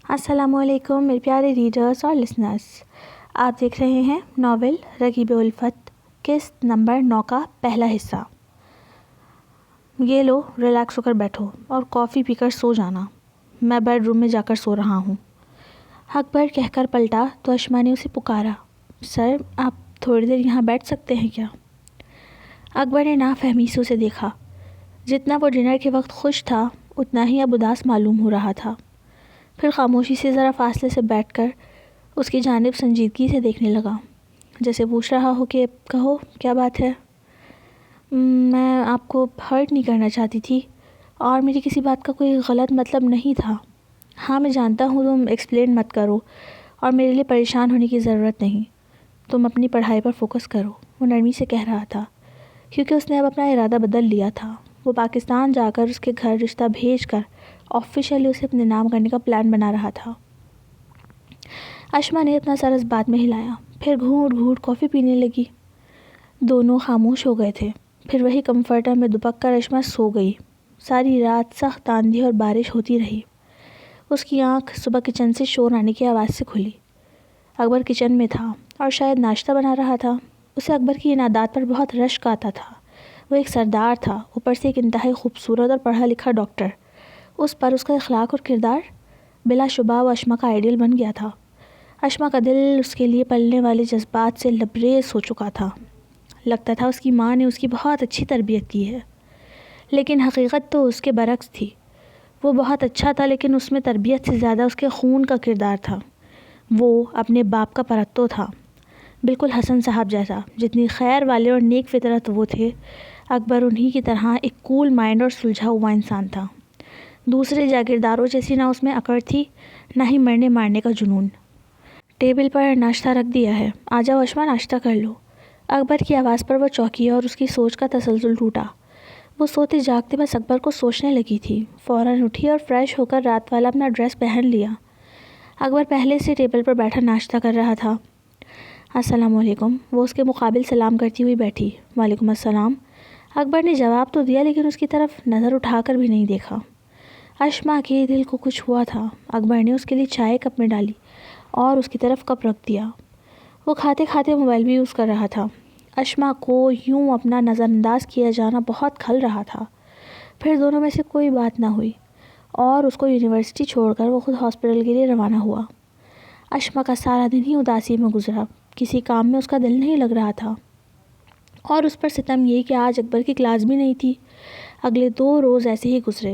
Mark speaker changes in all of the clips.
Speaker 1: السلام علیکم میرے پیارے ریڈرز اور لسنرز، آپ دیکھ رہے ہیں ناول رقیب الفت قسط نمبر 9 کا پہلا حصہ۔ یہ لو، ریلیکس ہو کر بیٹھو اور کافی پی کر سو جانا، میں بیڈ روم میں جا کر سو رہا ہوں، اکبر کہہ کر پلٹا تو اشما نے اسے پکارا۔ سر، آپ تھوڑی دیر یہاں بیٹھ سکتے ہیں کیا؟ اکبر نے نافہمی سے اسے دیکھا۔ جتنا وہ ڈنر کے وقت خوش تھا اتنا ہی اب اداس معلوم ہو رہا تھا۔ پھر خاموشی سے ذرا فاصلے سے بیٹھ کر اس کی جانب سنجیدگی سے دیکھنے لگا، جیسے پوچھ رہا ہو کہ کہو کیا بات ہے؟ میں آپ کو ہرٹ نہیں کرنا چاہتی تھی اور میری کسی بات کا کوئی غلط مطلب نہیں تھا۔ ہاں میں جانتا ہوں، تم ایکسپلین مت کرو اور میرے لیے پریشان ہونے کی ضرورت نہیں، تم اپنی پڑھائی پر فوکس کرو، وہ نرمی سے کہہ رہا تھا، کیونکہ اس نے اب اپنا ارادہ بدل لیا تھا۔ وہ پاکستان جا کر اس کے گھر رشتہ بھیج کر آفیشیلی اسے اپنے نام کرنے کا پلان بنا رہا تھا۔ اشما نے اپنا سر اس بات میں ہلایا، پھر گھونٹ گھونٹ کافی پینے لگی۔ دونوں خاموش ہو گئے تھے۔ پھر وہی کمفرٹر میں دبک کر اشما سو گئی۔ ساری رات سخت آندھی اور بارش ہوتی رہی۔ اس کی آنکھ صبح کچن سے شور آنے کی آواز سے کھلی۔ اکبر کچن میں تھا اور شاید ناشتہ بنا رہا تھا۔ اسے اکبر کی ان عادات پر بہت رشک آتا تھا۔ وہ ایک سردار تھا، اوپر سے ایک انتہائی خوبصورت اور پڑھا لکھا ڈاکٹر۔ اس پر اس کا اخلاق اور کردار بلا شبہ وہ اشما کا آئیڈیل بن گیا تھا۔ اشما کا دل اس کے لیے پلنے والے جذبات سے لبریز ہو چکا تھا۔ لگتا تھا اس کی ماں نے اس کی بہت اچھی تربیت کی ہے، لیکن حقیقت تو اس کے برعکس تھی۔ وہ بہت اچھا تھا، لیکن اس میں تربیت سے زیادہ اس کے خون کا کردار تھا۔ وہ اپنے باپ کا پرتو تھا، بالکل حسن صاحب جیسا۔ جتنی خیر والے اور نیک فطرت وہ تھے، اکبر انہی کی طرح ایک کول مائنڈ اور سلجھا ہوا انسان تھا۔ دوسرے جاگیرداروں جیسی نہ اس میں اکڑ تھی، نہ ہی مرنے مارنے کا جنون۔ ٹیبل پر ناشتہ رکھ دیا ہے، آ جاؤ اشما، ناشتہ کر لو۔ اکبر کی آواز پر وہ چونکی اور اس کی سوچ کا تسلسل ٹوٹا۔ وہ سوتے جاگتے بس اکبر کو سوچنے لگی تھی۔ فوراً اٹھی اور فریش ہو کر رات والا اپنا ڈریس پہن لیا۔ اکبر پہلے سے ٹیبل پر بیٹھا ناشتہ کر رہا تھا۔ السلام علیکم، وہ اس کے مقابل سلام کرتی ہوئی بیٹھی۔ وعلیکم السلام۔ اکبر نے جواب تو دیا، لیکن اس کی طرف نظر اٹھا کر بھی نہیں دیکھا۔ اشما کے دل کو کچھ ہوا تھا۔ اکبر نے اس کے لیے چائے کپ میں ڈالی اور اس کی طرف کپ رکھ دیا۔ وہ کھاتے کھاتے موبائل بھی یوز کر رہا تھا۔ اشما کو یوں اپنا نظر انداز کیا جانا بہت کھل رہا تھا۔ پھر دونوں میں سے کوئی بات نہ ہوئی اور اس کو یونیورسٹی چھوڑ کر وہ خود ہاسپٹل کے لیے روانہ ہوا۔ اشما کا سارا دن ہی اداسی میں گزرا۔ کسی کام میں اس کا دل نہیں لگ رہا تھا، اور اس پر ستم یہ کہ آج اکبر کی کلاس بھی نہیں تھی۔ اگلے 2 روز ایسے ہی گزرے۔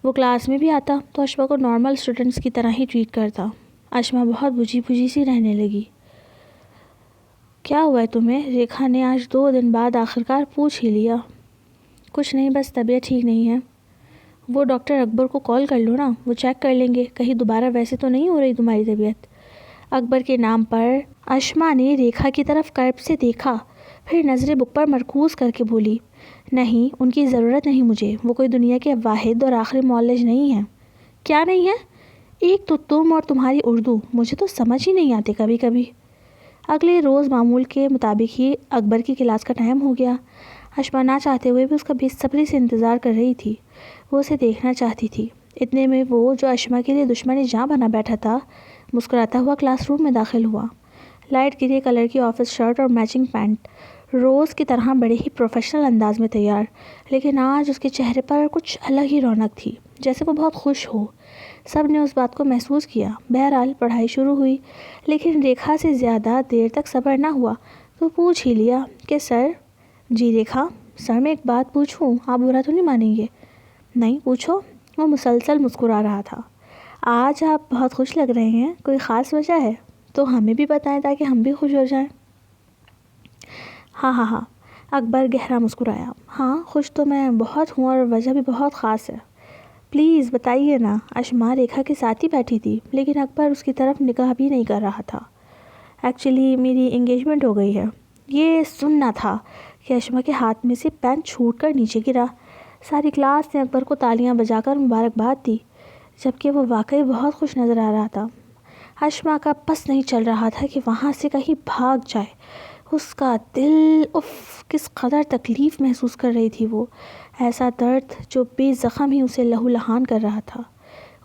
Speaker 1: وہ کلاس میں بھی آتا تو اشما کو نارمل اسٹوڈنٹس کی طرح ہی ٹریٹ کرتا۔ اشما بہت بجھی بجھی سی رہنے لگی۔ کیا ہوا ہے تمہیں؟ ریکھا نے آج 2 دن بعد آخرکار پوچھ ہی لیا۔ کچھ نہیں، بس طبیعت ٹھیک نہیں ہے۔ وہ ڈاکٹر اکبر کو کال کر لو نا، وہ چیک کر لیں گے، کہیں دوبارہ ویسے تو نہیں ہو رہی تمہاری طبیعت۔ اکبر کے نام پر اشما نے ریکھا کی طرف کرب سے دیکھا، پھر نظریں بک پر مرکوز کر کے بولی، نہیں، ان کی ضرورت نہیں مجھے، وہ کوئی دنیا کے واحد اور آخری معالج نہیں ہے۔ کیا نہیں ہے؟ ایک تو تم اور تمہاری اردو، مجھے تو سمجھ ہی نہیں آتے کبھی کبھی۔ اگلے روز معمول کے مطابق ہی اکبر کی کلاس کا ٹائم ہو گیا۔ اشما نہ چاہتے ہوئے بھی اس کا بے صبری سے انتظار کر رہی تھی۔ وہ اسے دیکھنا چاہتی تھی۔ اتنے میں وہ، جو اشما کے لیے دشمن جاں بنا بیٹھا تھا، مسکراتا ہوا کلاس روم میں داخل ہوا۔ لائٹ گرے کلر کی آفس شرٹ اور میچنگ پینٹ، روز کی طرح بڑے ہی پروفیشنل انداز میں تیار، لیکن آج اس کے چہرے پر کچھ الگ ہی رونق تھی، جیسے وہ بہت خوش ہو۔ سب نے اس بات کو محسوس کیا۔ بہرحال پڑھائی شروع ہوئی، لیکن ریکھا سے زیادہ دیر تک صبر نہ ہوا تو پوچھ ہی لیا کہ سر۔ جی ریکھا، سر میں ایک بات پوچھوں؟ آپ برا تو نہیں مانیں گے؟ نہیں، پوچھو۔ وہ مسلسل مسکرا رہا تھا۔ آج آپ بہت خوش لگ رہے ہیں، کوئی خاص وجہ ہے تو ہمیں بھی بتائیں تاکہ ہم بھی خوش ہو جائیں۔ ہاں، اکبر گہرا مسکرایا۔ ہاں، خوش تو میں بہت ہوں اور وجہ بھی بہت خاص ہے۔ پلیز بتائیے نا۔ اشما ریکھا کے ساتھ ہی بیٹھی تھی، لیکن اکبر اس کی طرف نگاہ بھی نہیں کر رہا تھا۔ ایکچولی میری انگیجمنٹ ہو گئی ہے۔ یہ سننا تھا کہ اشما کے ہاتھ میں سے پین چھوٹ کر نیچے گرا۔ ساری کلاس نے اکبر کو تالیاں بجا کر مبارکباد دی، جبکہ وہ واقعی بہت خوش نظر آ رہا تھا۔ اشما کا بس نہیں چل رہا تھا کہ وہاں سے کہیں بھاگ جائے۔ اس کا دل، کس قدر تکلیف محسوس کر رہی تھی وہ، ایسا درد جو بے زخم ہی اسے لہو لہان کر رہا تھا۔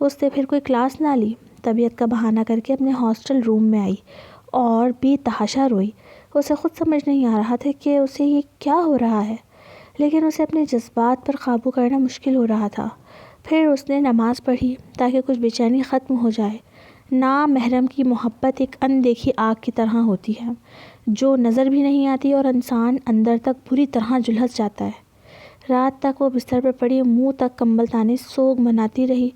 Speaker 1: اس نے پھر کوئی کلاس نہ لی، طبیعت کا بہانہ کر کے اپنے ہاسٹل روم میں آئی اور بے تحاشا روئی۔ اسے خود سمجھ نہیں آ رہا تھا کہ اسے یہ کیا ہو رہا ہے، لیکن اسے اپنے جذبات پر قابو کرنا مشکل ہو رہا تھا۔ پھر اس نے نماز پڑھی تاکہ کچھ بے چینی ختم ہو جائے۔ نامحرم کی محبت ایک اندیکھی آگ کی طرح ہوتی ہے جو نظر بھی نہیں آتی اور انسان اندر تک بری طرح جھلس جاتا ہے۔ رات تک وہ بستر پر پڑی منہ تک کمبل تانے سوگ مناتی رہی،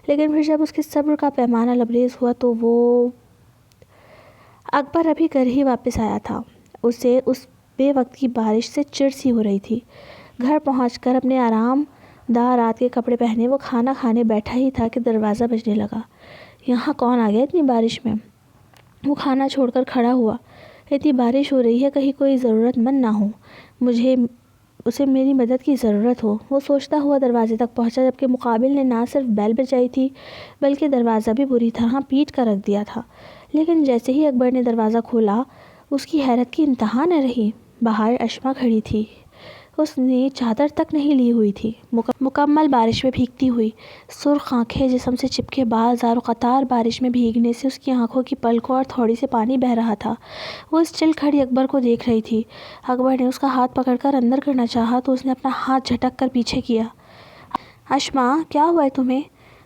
Speaker 1: لیکن پھر جب اس کے صبر کا پیمانہ لبریز ہوا تو وہ اکبر ابھی گھر ہی واپس آیا تھا۔ اسے اس بے وقت کی بارش سے چڑ سی ہو رہی تھی۔ گھر پہنچ کر اپنے آرام دہ رات کے کپڑے پہنے وہ کھانا کھانے بیٹھا ہی تھا کہ دروازہ بجنے لگا۔ یہاں کون آ گیا اتنی بارش میں؟ وہ کھانا چھوڑ کر کھڑا ہوا۔ اتنی بارش ہو رہی ہے، کہیں کوئی ضرورت مند نہ ہو، اسے میری مدد کی ضرورت ہو، وہ سوچتا ہوا دروازے تک پہنچا، جبکہ مقابل نے نہ صرف بیل بجائی تھی بلکہ دروازہ بھی بری طرح پیٹ کر رکھ دیا تھا۔ لیکن جیسے ہی اکبر نے دروازہ کھولا اس کی حیرت کی انتہا نہ رہی۔ باہر اشما کھڑی تھی۔ اس نے چادر تک نہیں لی ہوئی تھی، مکمل بارش میں بھیگتی ہوئی، سرخ آنکھیں جسم سے چپکے بال، زار و قطار بارش میں بھیگنے سے اس کی آنکھوں کی پلکوں اور تھوڑی سے پانی بہہ رہا تھا۔ وہ اس چل کھڑی اکبر کو دیکھ رہی تھی۔ اکبر نے اس کا ہاتھ پکڑ کر اندر کرنا چاہا تو اس نے اپنا ہاتھ جھٹک کر پیچھے کیا۔ اشما، کیا ہوا ہے تمہیں؟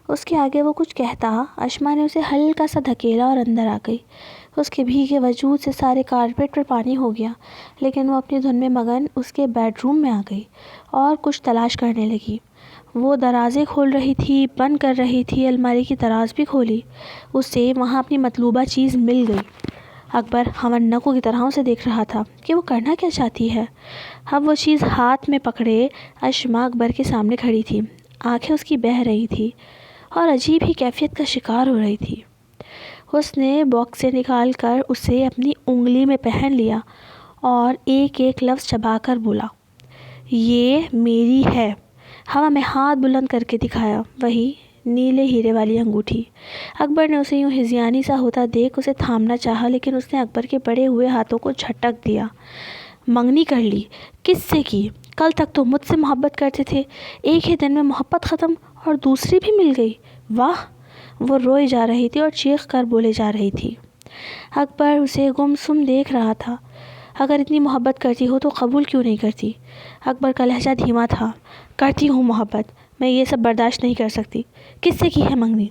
Speaker 1: اس کے آگے وہ کچھ کہتا، اشما نے اسے ہلکا سا دھکیلا اور اندر آ گئی۔ اس کے بھیگے وجود سے سارے کارپیٹ پر پانی ہو گیا، لیکن وہ اپنی دھن میں مگن اس کے بیڈ روم میں آ گئی اور کچھ تلاش کرنے لگی۔ وہ درازیں کھول رہی تھی، بند کر رہی تھی، الماری کی دراز بھی کھولی۔ اسے وہاں اپنی مطلوبہ چیز مل گئی۔ اکبر ہونکوں کی طرح اسے دیکھ رہا تھا کہ وہ کرنا کیا چاہتی ہے۔ اب وہ چیز ہاتھ میں پکڑے اشما اکبر کے سامنے کھڑی تھی۔ آنکھیں اس کی بہہ رہی تھی اور عجیب ہی کیفیت کا شکار ہو رہی تھی۔ اس نے باکس سے نکال کر اسے اپنی انگلی میں پہن لیا اور ایک ایک لفظ چبا کر بولا، یہ میری ہے۔ ہوا میں ہاتھ بلند کر کے دکھایا، وہی نیلے ہیرے والی انگوٹھی۔ اکبر نے اسے یوں ہذیانی سا ہوتا دیکھ اسے تھامنا چاہا، لیکن اس نے اکبر کے بڑے ہوئے ہاتھوں کو جھٹک دیا۔ منگنی کر لی؟ کس سے کی؟ کل تک تو مجھ سے محبت کرتے تھے، ایک ہی دن میں محبت ختم اور دوسری بھی مل گئی؟ واہ! وہ روئی جا رہی تھی اور چیخ کر بولے جا رہی تھی۔ اکبر اسے گمسم دیکھ رہا تھا۔ اگر اتنی محبت کرتی ہو تو قبول کیوں نہیں کرتی؟ اکبر کا لہجہ دھیما تھا۔ کرتی ہوں محبت، میں یہ سب برداشت نہیں کر سکتی۔ کس سے کی ہے منگنی؟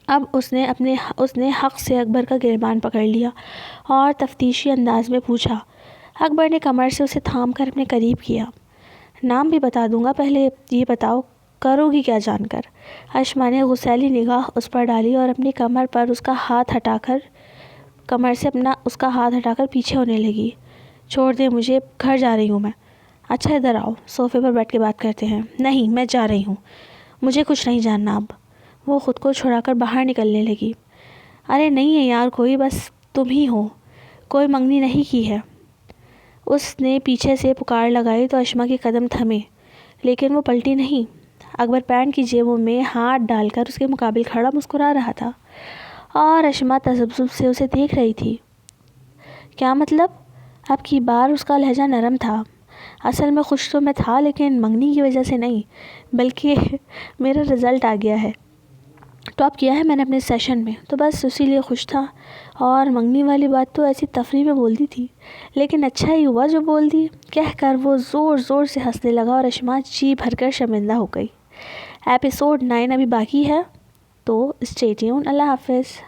Speaker 1: اب اس نے حق سے اکبر کا گریبان پکڑ لیا اور تفتیشی انداز میں پوچھا۔ اکبر نے کمر سے اسے تھام کر اپنے قریب کیا۔ نام بھی بتا دوں گا، پہلے یہ بتاؤ کرو گی کیا جان کر؟ اشما نے غصیلی نگاہ اس پر ڈالی اور اپنی کمر سے اس کا ہاتھ ہٹا کر پیچھے ہونے لگی۔ چھوڑ دے مجھے، گھر جا رہی ہوں میں۔ اچھا ادھر آؤ، صوفے پر بیٹھ کے بات کرتے ہیں۔ نہیں، میں جا رہی ہوں، مجھے کچھ نہیں جاننا اب۔ وہ خود کو چھڑا کر باہر نکلنے لگی۔ ارے نہیں ہے یار کوئی، بس تم ہی ہو، کوئی منگنی نہیں کی ہے۔ اس نے پیچھے سے پکار لگائی تو اشما کے قدم تھمے، لیکن وہ پلٹی نہیں۔ اکبر پینٹ کی جیبوں میں ہاتھ ڈال کر اس کے مقابل کھڑا مسکرا رہا تھا اور اشما تذبذب سے اسے دیکھ رہی تھی۔ کیا مطلب؟ اب کی بار اس کا لہجہ نرم تھا۔ اصل میں خوش تو میں تھا، لیکن منگنی کی وجہ سے نہیں، بلکہ میرا رزلٹ آ گیا ہے، ٹاپ کیا ہے میں نے اپنے سیشن میں، تو بس اسی لیے خوش تھا۔ اور منگنی والی بات تو ایسی تفریح میں بول دی تھی، لیکن اچھا ہی ہوا جو بول دی، کہہ کر وہ زور زور سے ہنسنے لگا اور اشما جی بھر کر شرمندہ ہو گئی۔ ایپیسوڈ 9 ابھی باقی ہے، تو اسٹے ٹیون۔ اللہ حافظ۔